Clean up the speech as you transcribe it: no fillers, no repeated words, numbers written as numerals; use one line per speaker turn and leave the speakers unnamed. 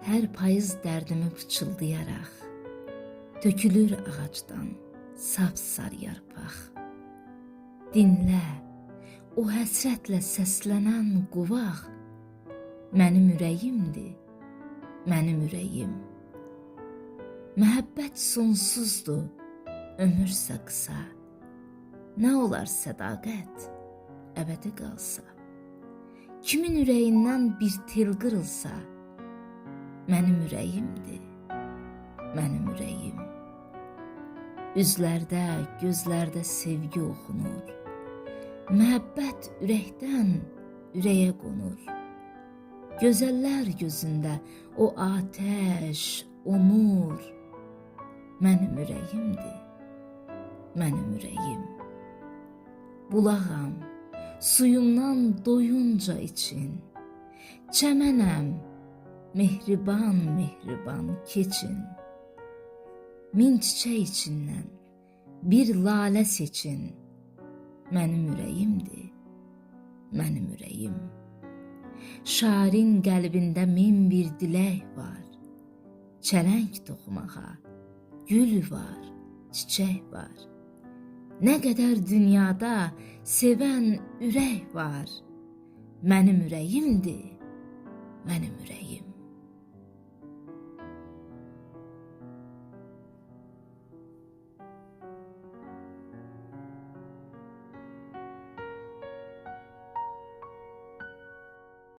Hər payız dərdimi pıçıldayaraq, tökülür ağacdan sap-sarı yarpaq. Dinlə, o həsrətlə səslənən quvaq, mənim ürəyimdir, mənim ürəyim. Məhəbbət sonsuzdur, ömürsə qısa, nə olar sədaqət, əbədi qalsa. Kimin ürəyindən bir tel qırılsa, mənim ürəyimdir, mənim ürəyim. Üzlərdə, gözlərdə sevgi oxunur, məhəbbət ürəkdən ürəyə qonur. Gözəllər gözündə o atəş, o nur, mənim ürəyimdir, mənim ürəyim. Bulağam, suyumdan doyunca için, çəmənəm, mehriban, mehriban keçin. Min çiçək içindən bir lalə seçin, mənim ürəyimdir, mənim ürəyim. Şairin qəlbində min bir dilək var, çələng toxumağa, gül var, çiçək var. Nə qədər dünyada sevən ürək var, mənim ürəyimdir, mənim ürəyim.